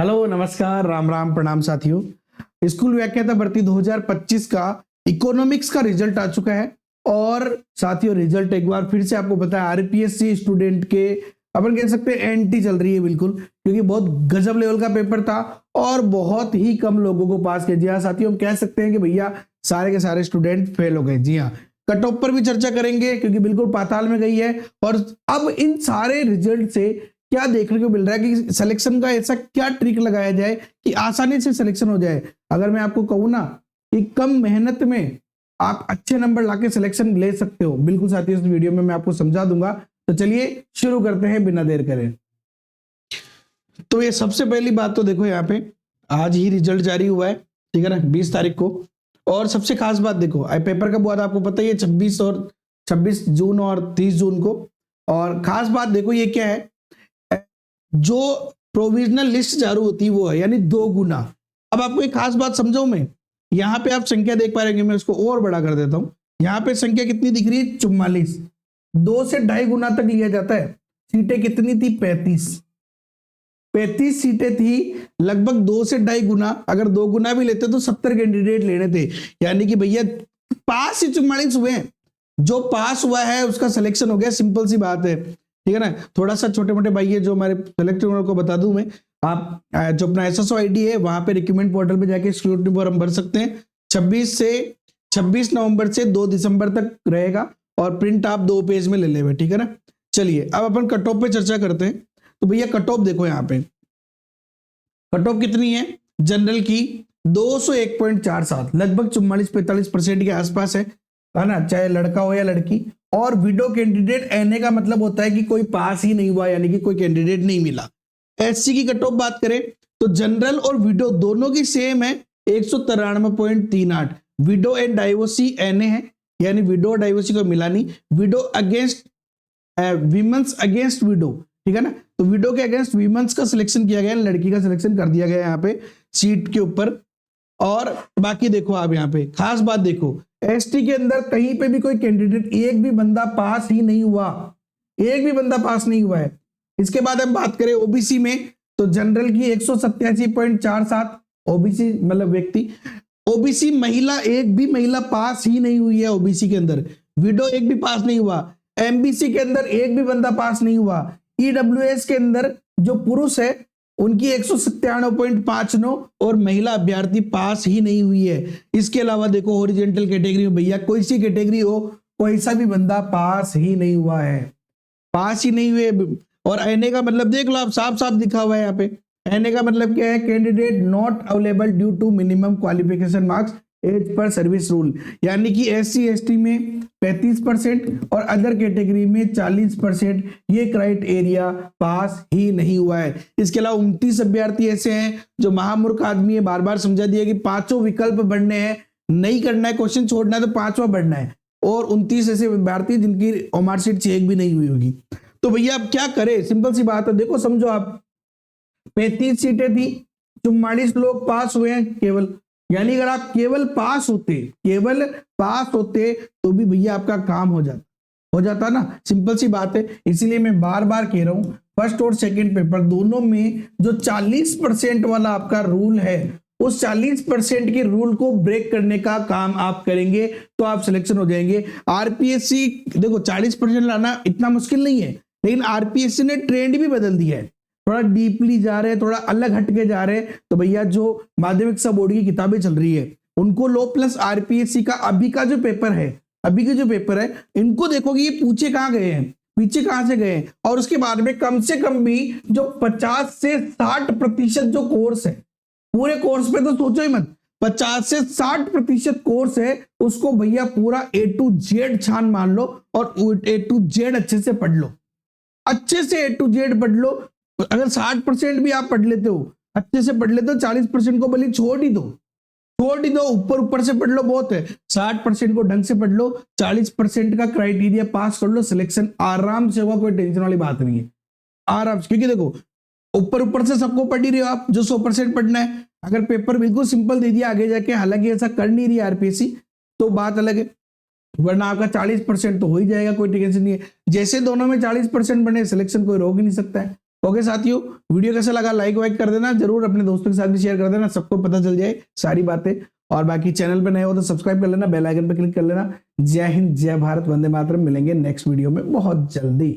Hello, नमस्कार, राम राम, प्रणाम साथियों। स्कूल व्याख्याता भर्ती 2025 का इकोनॉमिक्स का रिजल्ट आ चुका है। और साथियों, रिजल्ट एक बार फिर से आपको पता है, आरपीएससी स्टूडेंट के अपन कह सकते हैं एंटी चल रही है बिल्कुल, क्योंकि बहुत गजब लेवल का पेपर था और बहुत ही कम लोगों को पास किया। जी हाँ साथियों, हम कह सकते हैं कि भैया सारे के सारे स्टूडेंट फेल हो गए। जी हाँ, कट ऑफ पर भी चर्चा करेंगे क्योंकि बिल्कुल पाताल में गई है। और अब इन सारे रिजल्ट से क्या देखने को मिल रहा है कि सिलेक्शन का ऐसा क्या ट्रिक लगाया जाए कि आसानी से सिलेक्शन हो जाए। अगर मैं आपको कहूं ना कि कम मेहनत में आप अच्छे नंबर लाके सिलेक्शन ले सकते हो, बिल्कुल साथियों इस वीडियो में मैं आपको समझा दूंगा। तो चलिए शुरू करते हैं बिना देर करे। तो ये सबसे पहली बात तो देखो, यहाँ पे आज ही रिजल्ट जारी हुआ है, ठीक है ना, 20 तारीख को। और सबसे खास बात देखो, पेपर कब हुआ था आपको पता ही है, 26 जून और 30 जून को। और खास बात देखो ये क्या है, जो प्रोविजनल लिस्ट जारी होती है वो है यानी 2 गुना। अब आपको एक खास बात समझाऊं मैं, यहाँ पे आप संख्या देख पा रहे हैं, मैं उसको और बड़ा कर देता हूं। यहाँ पे संख्या कितनी दिख रही है, 44। 2 से 2.5 गुना तक लिया जाता है। सीटें कितनी थी, 35 सीटें थी। लगभग 2 से 2.5 गुना, अगर 2 गुना भी लेते तो 70 कैंडिडेट लेने थे। यानी कि भैया पास ही 44 हुए हैं। जो पास हुआ है उसका सिलेक्शन हो गया, सिंपल सी बात है, ठीक है ना। थोड़ा सा छोटे मोटे भाई है जो हमारे सेलेक्ट हुए को बता दूं मैं, आप जो अपना एसएसओ आईडी है वहां पे रिक्रूटमेंट पोर्टल पे जाके स्क्रूटनी फॉर्म भर सकते हैं। 26 नवंबर से 2 दिसंबर तक रहेगा और प्रिंट आप 2 पेज में ले लेंगे, ठीक है ना। चलिए अब अपन कट ऑफ पे चर्चा करते हैं। तो भैया कट ऑफ देखो, यहाँ पे कट ऑफ कितनी है जनरल की, 201.47, लगभग 44-45% के आसपास है ना, चाहे लड़का हो या लड़की। और विडो कैंडिडेट एनए का मतलब होता है कि कोई पास ही नहीं हुआ, यानी कि कोई कैंडिडेट नहीं मिला। एससी की कट ऑफ बात करें तो जनरल और विडो दोनों की सेम है, 193.38। विडो एंड डाइवोर्सी एनए है, यानी विडो डाइवोर्सी को मिला नहीं। Window against women's against window, ठीक है ना। तो विडो के अगेंस्ट विमेंस का सिलेक्शन किया गया, लड़की का सिलेक्शन कर दिया गया यहाँ पे सीट के ऊपर। और बाकी देखो आप यहाँ पे खास बात देखो, एसटी के अंदर कहीं पे भी कोई कैंडिडेट एक भी बंदा पास ही नहीं हुआ, एक भी बंदा पास नहीं हुआ है। इसके बाद हम बात करें ओबीसी में, तो जनरल की 187.47 ओबीसी मतलब व्यक्ति। ओबीसी महिला, एक भी महिला पास ही नहीं हुई है ओबीसी के अंदर। विडो एक भी पास नहीं हुआ। एमबीसी के अंदर एक भी बंदा पास नहीं हुआ। ईडब्ल्यूएस के अंदर जो पुरुष है उनकी 197.59 और महिला अभ्यर्थी पास ही नहीं हुई है। इसके अलावा देखो हॉरिजॉन्टल कैटेगरी में भैया कोई सी कैटेगरी हो, कोई सा भी बंदा पास ही नहीं हुआ है, पास ही नहीं हुए। और एनए का मतलब देख लो आप, साफ साफ दिखा हुआ है यहाँ पे। एनए का मतलब क्या है, candidate not available due to minimum qualification marks as per service rule, यानी कि एससी एसटी में 35% और अदर कैटेगरी में 40%, ये क्राइटेरिया पास ही नहीं हुआ है। इसके अलावा 29 अभ्यर्थी ऐसे हैं जो महामूर्ख आदमी है, बार बार समझा दिया कि 5 विकल्प बढ़ने हैं, नहीं करना है, क्वेश्चन छोड़ना है तो 5वां बढ़ना है। और 29 ऐसे अभ्यर्थी जिनकी मार्कशीट चेक भी नहीं हुई होगी। तो भैया अब क्या करें, सिंपल सी बात है, देखो समझो आप, 35 सीटें थी, 44 लोग पास हुए हैं केवल। यानी अगर आप केवल पास होते तो भी भैया आपका काम हो जाता ना, सिंपल सी बात है। इसीलिए मैं बार बार कह रहा हूं, फर्स्ट और सेकंड पेपर दोनों में जो 40% वाला आपका रूल है, उस 40% के रूल को ब्रेक करने का काम आप करेंगे तो आप सिलेक्शन हो जाएंगे। आरपीएससी देखो 40% लाना इतना मुश्किल नहीं है, लेकिन आरपीएससी ने ट्रेंड भी बदल दिया है, थोड़ा डीपली जा रहे हैं, थोड़ा अलग हटके जा रहे हैं। तो भैया जो माध्यमिक सब बोर्ड की किताबें चल रही है उनको लो, प्लस आरपीएससी का अभी का जो पेपर है, अभी के जो पेपर है इनको देखोगे ये पूछे कहां गए हैं, पीछे कहां से गए हैं। और उसके बाद में कम से कम भी जो 50 से 60% जो कोर्स है, पूरे कोर्स पे तो सोचो ही मत, 50 से 60% कोर्स है, उसको भैया पूरा A to Z छान मान लो और A to Z अच्छे से पढ़ लो, अच्छे से A to Z पढ़ लो। अगर 60% भी आप पढ़ लेते हो, अच्छे से पढ़ लेते हो, 40% को भले छोड़ ही दो, ऊपर से पढ़ लो, बहुत है। 60% को ढंग से पढ़ लो, 40% का क्राइटेरिया पास कर लो, सिलेक्शन आराम से होगा, कोई टेंशन वाली बात नहीं है, आराम से। क्योंकि देखो ऊपर से सबको पढ़ ही रहे हो आप, जो 100% पढ़ना है। अगर पेपर बिल्कुल सिंपल दे दिया आगे जाके, हालांकि ऐसा कर नहीं रही आरपीएससी, तो बात अलग है, वरना आपका 40% तो हो ही जाएगा, कोई टेंशन नहीं है। जैसे दोनों में 40% बने, सिलेक्शन कोई रोक ही नहीं सकता है। ओके साथियों, वीडियो कैसा लगा लाइक वाइक कर देना, जरूर अपने दोस्तों के साथ भी शेयर कर देना, सबको पता चल जाए सारी बातें। और बाकी चैनल पे नए हो तो सब्सक्राइब कर लेना, बेल आइकन पे क्लिक कर लेना। जय हिंद, जय भारत, वंदे मातरम। मिलेंगे नेक्स्ट वीडियो में बहुत जल्दी।